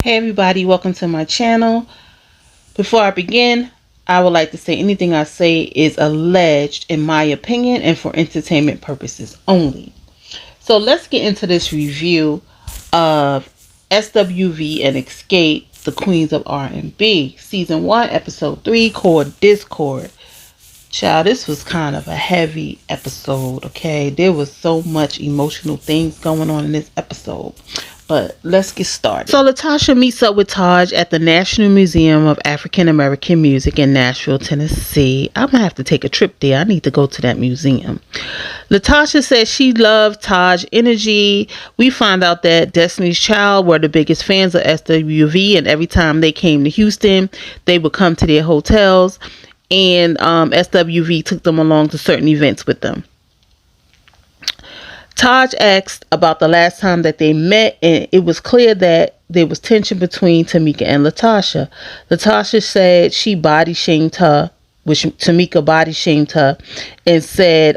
Hey everybody, welcome to my channel. Before I begin, I would like to say anything I say is alleged in my opinion and for entertainment purposes only. So let's get into this review of SWV and Xscape, the Queens of R&B, Season 1, Episode 3, called Dis-Chord. Child, this was kind of a heavy episode, okay? There was so much emotional things going on in this episode. But let's get started. So Latasha meets up with Taj at the National Museum of African American Music in Nashville, Tennessee. I'm going to have to take a trip there. I need to go to that museum. Latasha says she loved Taj's energy. We find out that Destiny's Child were the biggest fans of SWV, and every time they came to Houston, they would come to their hotels, and SWV took them along to certain events with them. Taj asked about the last time that they met, and it was clear that there was tension between Tamika and Latasha. Latasha said she body shamed her, which Tamika body shamed her, and said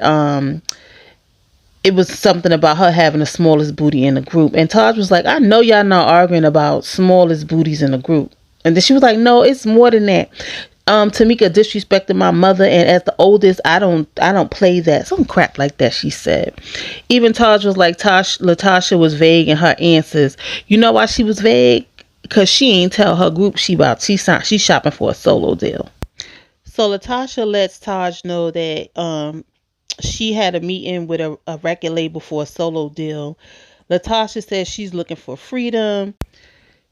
it was something about her having the smallest booty in the group. And Taj was like, I know y'all not arguing about smallest booties in the group. And then she was like, no, it's more than that. Tamika disrespected my mother, and as the oldest, I don't play that. Some crap like that, she said. Even Taj was like, Latasha was vague in her answers. You know why she was vague? Because she ain't tell her group she's shopping for a solo deal. So Latasha lets Taj know that she had a meeting with a record label for a solo deal. Latasha says she's looking for freedom.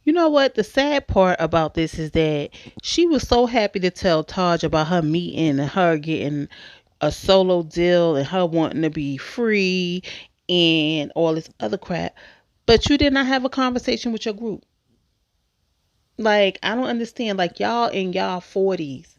You know what? The sad part about this is that she was so happy to tell Taj about her meeting and her getting a solo deal and her wanting to be free and all this other crap. But you did not have a conversation with your group. Like, I don't understand. Like, y'all in y'all 40s.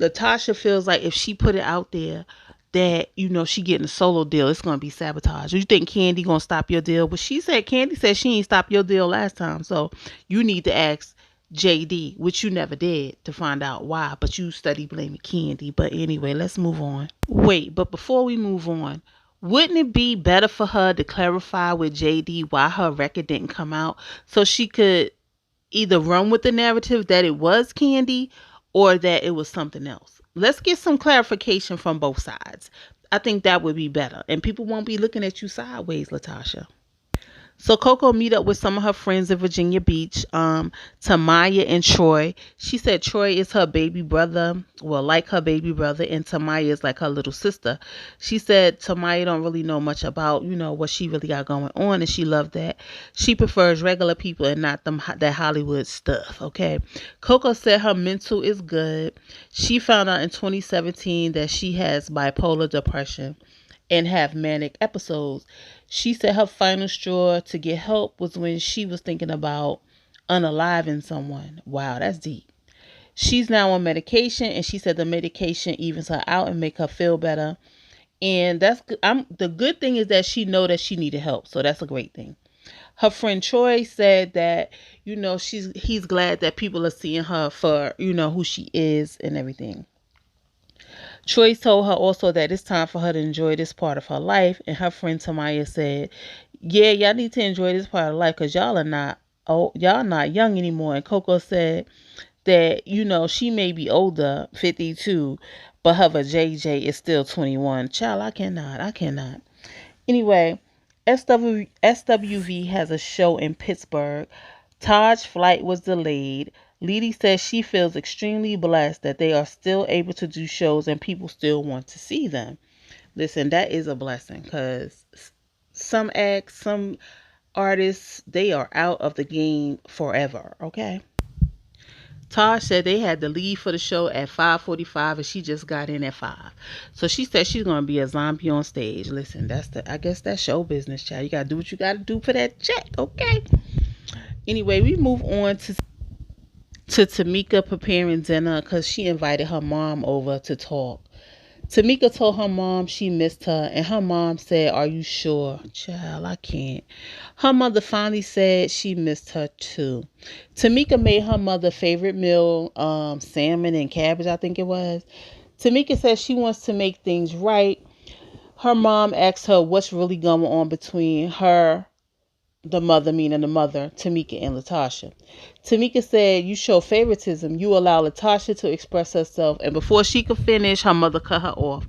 Latasha feels like if she put it out there that, she getting a solo deal, it's going to be sabotage. You think Candy going to stop your deal? But Candy said she ain't stopped your deal last time. So you need to ask JD, which you never did, to find out why. But you study blaming Candy. But anyway, let's move on. Wait, but before we move on, wouldn't it be better for her to clarify with JD why her record didn't come out so she could either run with the narrative that it was Candy or that it was something else? Let's get some clarification from both sides. I think that would be better. And people won't be looking at you sideways, Latasha. So Coco meet up with some of her friends in Virginia Beach, Tamaya and Troy. She said Troy is her baby brother, like her baby brother, and Tamaya is like her little sister. She said Tamaya don't really know much about, what she really got going on, and she loved that. She prefers regular people and not that Hollywood stuff, okay? Coco said her mental is good. She found out in 2017 that she has bipolar depression and have manic episodes. She said her final straw to get help was when she was thinking about unaliving someone. Wow, that's deep. She's now on medication, and she said the medication evens her out and make her feel better. And that's the good thing is that she know that she needed help, so that's a great thing. Her friend Troy said that he's glad that people are seeing her for who she is and everything. Troy told her also that it's time for her to enjoy this part of her life, and her friend Tamaya said, yeah, y'all need to enjoy this part of life because y'all not young anymore. And Coco said that, she may be older, 52, but her JJ is still 21. Child, I cannot. Anyway, SWV has a show in Pittsburgh. Taj's flight was delayed. Leedy says she feels extremely blessed that they are still able to do shows and people still want to see them. Listen, that is a blessing because some acts, some artists, they are out of the game forever, okay? Taj said they had to leave for the show at 5:45 and she just got in at 5. So she said she's going to be a zombie on stage. Listen, I guess that's show business, child. You got to do what you got to do for that check, okay? Anyway, we move on to Tamika preparing dinner because she invited her mom over to talk. Tamika told her mom she missed her, and her mom said, are you sure? Child, I can't. Her mother finally said she missed her too. Tamika made her mother favorite meal, salmon and cabbage, I think it was. Tamika said she wants to make things right. Her mom asked her what's really going on between her The mother, meaning the mother, Tamika and Latasha. Tamika said, "You show favoritism. You allow Latasha to express herself." And before she could finish, her mother cut her off.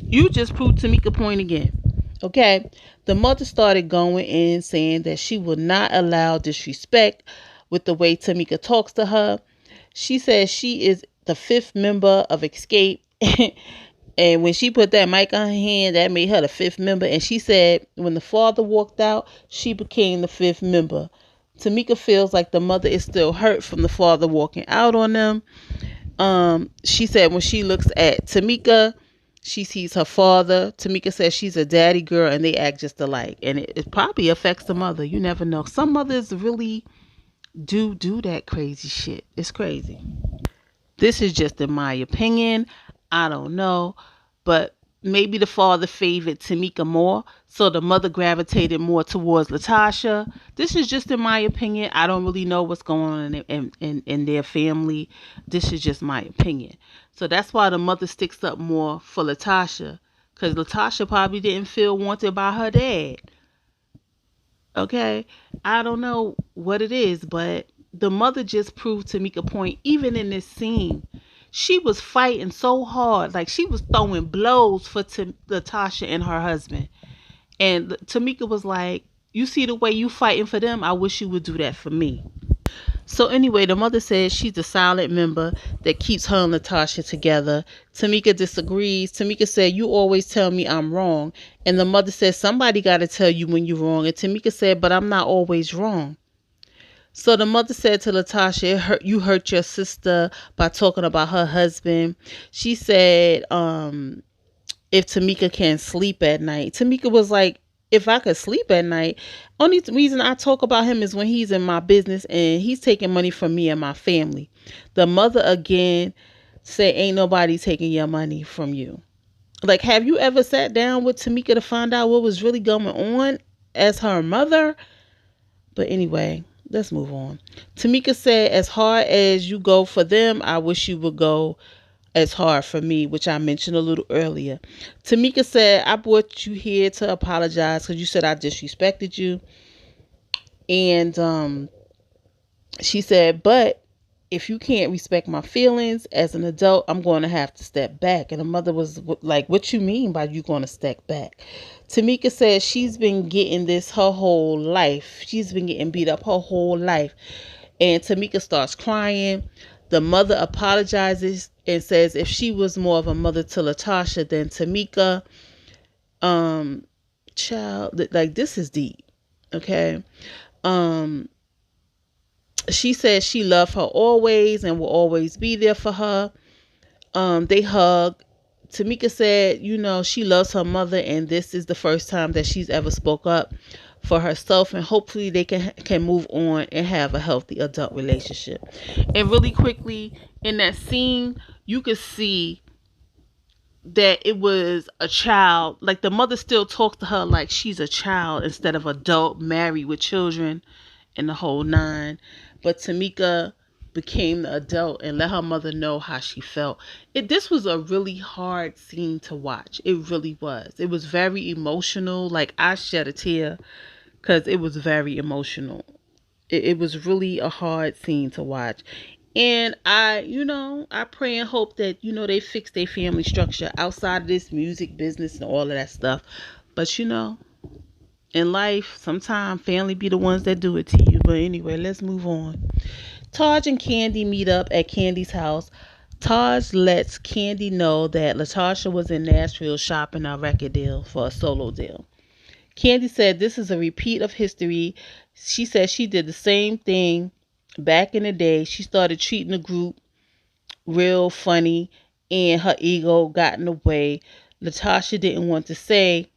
"You just proved Tamika's point again." Okay. The mother started going in saying that she would not allow disrespect with the way Tamika talks to her. She says she is the fifth member of Xscape. And when she put that mic on her hand, that made her the fifth member. And she said when the father walked out, she became the fifth member. Tamika feels like the mother is still hurt from the father walking out on them. She said when she looks at Tamika, she sees her father. Tamika says she's a daddy girl and they act just alike. And it probably affects the mother. You never know. Some mothers really do that crazy shit. It's crazy. This is just in my opinion. I don't know. But maybe the father favored Tamika more, so the mother gravitated more towards Latasha. This is just in my opinion. I don't really know what's going on in their family. This is just my opinion. So that's why the mother sticks up more for Latasha, because Latasha probably didn't feel wanted by her dad. Okay? I don't know what it is, but the mother just proved Tamika point, even in this scene. She was fighting so hard, like she was throwing blows for Latasha and her husband. And Tamika was like, "You see the way you fighting for them? I wish you would do that for me." So anyway, the mother says she's the silent member that keeps her and Latasha together. Tamika disagrees. Tamika said, "You always tell me I'm wrong." And the mother says, "Somebody got to tell you when you're wrong." And Tamika said, "But I'm not always wrong." So the mother said to Latasha, you hurt your sister by talking about her husband. She said, if Tamika can't sleep at night. Tamika was like, if I could sleep at night, only reason I talk about him is when he's in my business and he's taking money from me and my family. The mother again said, ain't nobody taking your money from you. Like, have you ever sat down with Tamika to find out what was really going on as her mother? But anyway, let's move on. Tamika said, as hard as you go for them, I wish you would go as hard for me, which I mentioned a little earlier. Tamika said, I brought you here to apologize because you said I disrespected you. And she said, but if you can't respect my feelings as an adult, I'm going to have to step back. And the mother was like, what you mean by you going to step back? Tamika says she's been getting this her whole life. She's been getting beat up her whole life. And Tamika starts crying. The mother apologizes and says if she was more of a mother to Latasha than Tamika, child, like this is deep. Okay. She says she loved her always and will always be there for her. They hug. Tamika said, she loves her mother and this is the first time that she's ever spoke up for herself, and hopefully they can move on and have a healthy adult relationship. And really quickly, in that scene, you could see that it was a child. Like the mother still talks to her like she's a child instead of adult, married with children and the whole nine. But Tamika became the adult and let her mother know how she felt. This was a really hard scene to watch. It really was. It was very emotional. Like I shed a tear because it was very emotional. It was really a hard scene to watch. And I pray and hope that, they fix their family structure outside of this music business and all of that stuff. But, in life, sometimes family be the ones that do it to you. But anyway, let's move on. Taj and Candy meet up at Candy's house. Taj lets Candy know that Latasha was in Nashville shopping a record deal for a solo deal. Candy said this is a repeat of history. She said she did the same thing back in the day. She started treating the group real funny and her ego got in the way. Latasha didn't want to say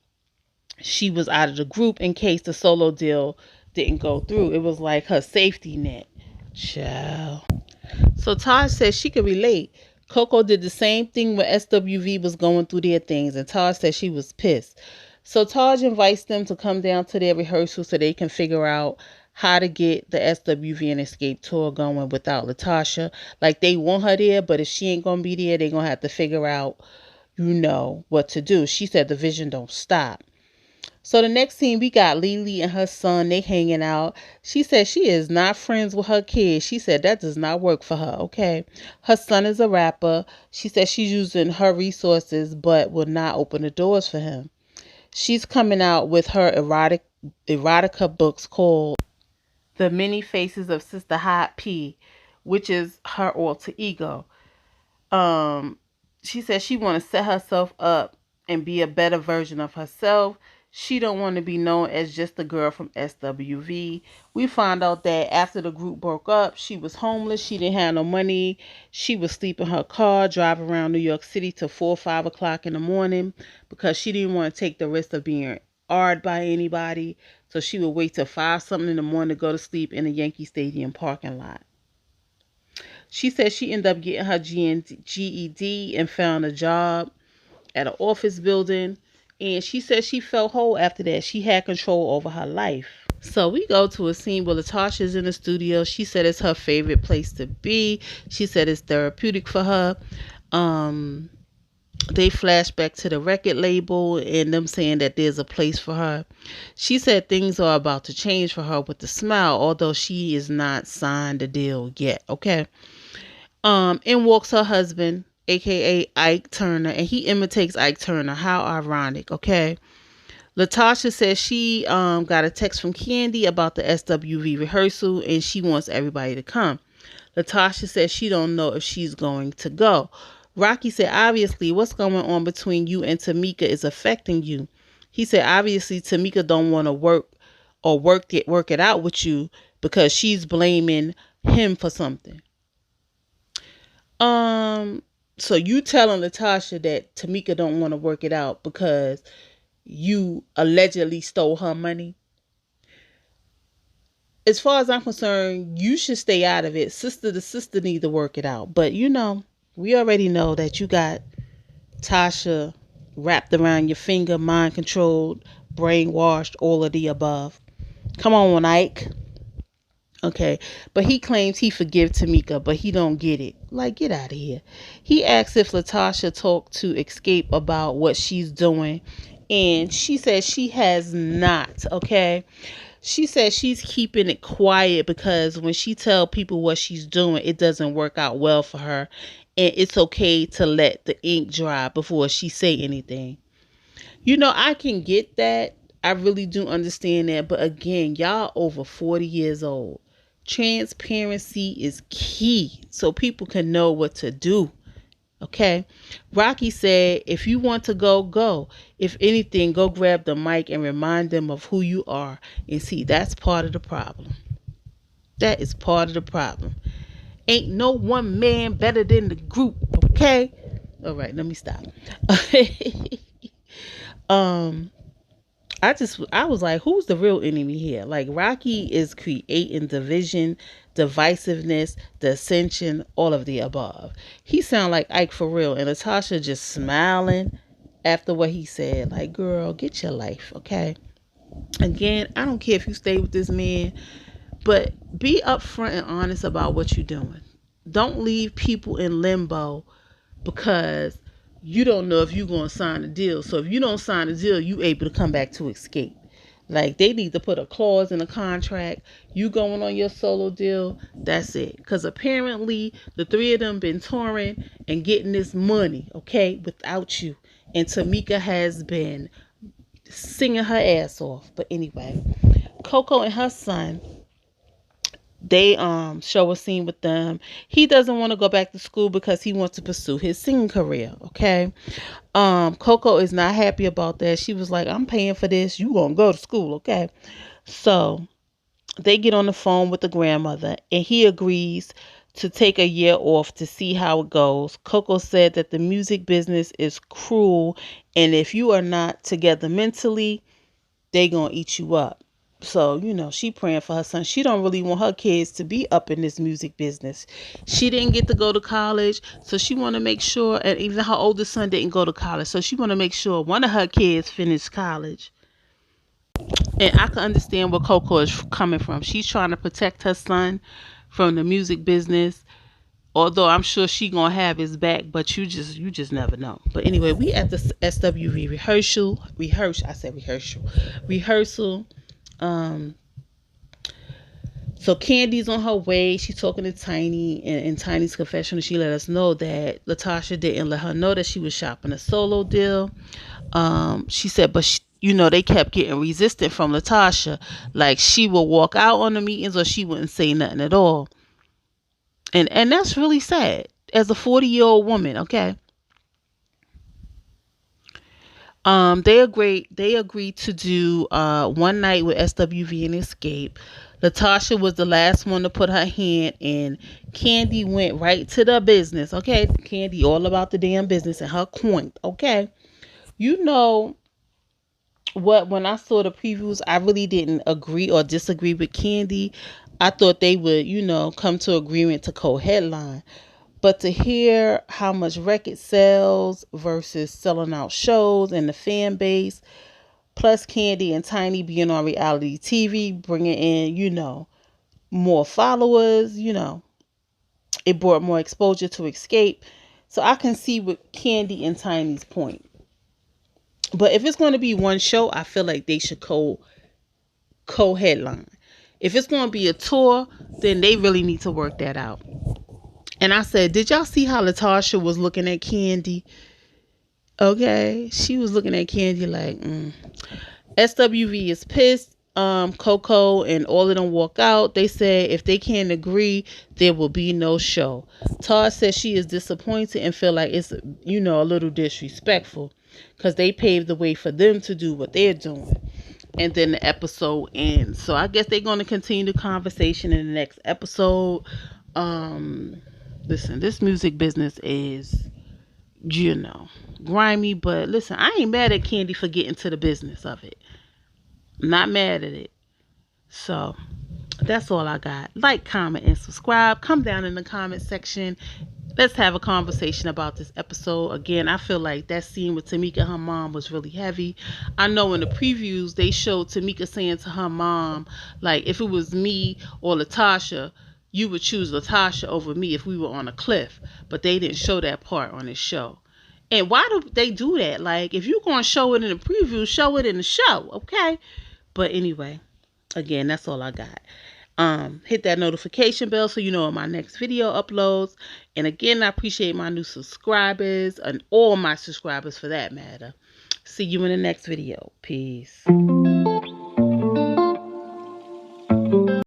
she was out of the group in case the solo deal didn't go through. It was like her safety net. Child. So Taj said she could relate. Coco did the same thing when SWV was going through their things, and Taj said she was pissed. So Taj invites them to come down to their rehearsal so they can figure out how to get the SWV and Xscape tour going without Latasha. Like they want her there, but if she ain't gonna be there, they're gonna have to figure out, what to do. She said the vision don't stop. So the next scene, we got Lily and her son. They hanging out. She said she is not friends with her kids. She said that does not work for her. Okay. Her son is a rapper. She said she's using her resources, but will not open the doors for him. She's coming out with her erotica books called The Many Faces of Sister Hot P, which is her alter ego. um she said she want to set herself up and be a better version of herself. She don't want to be known as just the girl from SWV. We found out that after the group broke up, she was homeless. She didn't have no money. She would sleep in her car, drive around New York City till 4 or 5 o'clock in the morning because she didn't want to take the risk of being awed by anybody. So she would wait till 5 something in the morning to go to sleep in a Yankee Stadium parking lot. She said she ended up getting her GED and found a job at an office building. And she said she felt whole after that. She had control over her life. So we go to a scene where Latasha's in the studio. She said it's her favorite place to be. She said it's therapeutic for her. Um, they flash back to the record label and them saying that there's a place for her. She said things are about to change for her with the smile, although she is not signed the deal yet. Okay. In walks her husband, aka Ike Turner, and he imitates Ike Turner. How ironic, okay? Latasha says she got a text from Candy about the SWV rehearsal and she wants everybody to come. Latasha says she don't know if she's going to go. Rocky said, obviously, what's going on between you and Tamika is affecting you. He said, obviously, Tamika don't want to work it out with you because she's blaming him for something. So you telling Latasha that Tamika don't want to work it out because you allegedly stole her money? As far as I'm concerned, you should stay out of it. Sister to sister need to work it out. But we already know that you got Tasha wrapped around your finger, mind controlled, brainwashed, all of the above. Come on, Ike. Okay, but he claims he forgive Tamika, but he don't get it. Like, get out of here. He asks if Latasha talked to Xscape about what she's doing, and she says she has not. Okay, she says she's keeping it quiet because when she tell people what she's doing, it doesn't work out well for her, and it's okay to let the ink dry before she say anything. I can get that. I really do understand that, but again, y'all over 40 years old. Transparency is key so people can know what to do. Okay. Rocky said, if you want to go, go. If anything, go grab the mic and remind them of who you are. And see, that's part of the problem. That is part of the problem. Ain't no one man better than the group. Okay. All right. Let me stop. I was like, who's the real enemy here? Like, Rocky is creating division, divisiveness, dissension, all of the above. He sound like Ike for real, and Latasha just smiling after what he said. Like, girl, get your life, okay? Again, I don't care if you stay with this man, but be upfront and honest about what you're doing. Don't leave people in limbo because you don't know if you're going to sign a deal. So if you don't sign a deal, you able to come back to Xscape. Like, they need to put a clause in the contract. You going on your solo deal, that's it. Because apparently the three of them been touring and getting this money, okay, without you. And Tamika has been singing her ass off. But anyway, Coco and her son, they show a scene with them. He doesn't want to go back to school because he wants to pursue his singing career. Okay. Coco is not happy about that. She was like, I'm paying for this, you gonna go to school. Okay. So they get on the phone with the grandmother and he agrees to take a year off to see how it goes. Coco said that the music business is cruel and if you are not together mentally, they gonna eat you up. So, she praying for her son. She don't really want her kids to be up in this music business. She didn't get to go to college, so she want to make sure, and even her oldest son didn't go to college, so she want to make sure one of her kids finished college. And I can understand where Coco is coming from. She's trying to protect her son from the music business. Although I'm sure she gonna have his back, but you just never know. But anyway, we at the SWV rehearsal. Um, so Candy's on her way. She's talking to Tiny, and in Tiny's confessional, she let us know that Latasha didn't let her know that she was shopping a solo deal. She said, but they kept getting resistant from Latasha. Like she would walk out on the meetings or she wouldn't say nothing at all. And that's really sad as a 40-year-old woman, okay? They agreed to do one night with SWV and Xscape. Latasha was the last one to put her hand in. Candy went right to the business, okay? Candy all about the damn business and her coin, okay? You know what, when I saw the previews, I really didn't agree or disagree with Candy. I thought they would, come to agreement to co-headline. But to hear how much record sales versus selling out shows and the fan base, plus Candy and Tiny being on reality TV, bringing in, more followers, it brought more exposure to Xscape. So I can see with Candy and Tiny's point. But if it's going to be one show, I feel like they should co-headline. If it's going to be a tour, then they really need to work that out. And I said, did y'all see how Latasha was looking at Candy? Okay, she was looking at Candy like, SWV is pissed. Coco and all of them walk out. They said if they can't agree, there will be no show. Todd says she is disappointed and feel like it's, a little disrespectful because they paved the way for them to do what they're doing. And then the episode ends. So I guess they're going to continue the conversation in the next episode. Listen, this music business is, grimy, but listen, I ain't mad at Candy for getting to the business of it. Not mad at it. So that's all I got. Like, comment, and subscribe. Come down in the comment section. Let's have a conversation about this episode. Again, I feel like that scene with Tamika and her mom was really heavy. I know in the previews they showed Tamika saying to her mom, like, if it was me or Latasha, you would choose Latasha over me if we were on a cliff. But they didn't show that part on this show. And why do they do that? Like, if you're going to show it in the preview, show it in the show, okay? But anyway, again, that's all I got. Hit that notification bell so you know when my next video uploads. And again, I appreciate my new subscribers and all my subscribers for that matter. See you in the next video. Peace.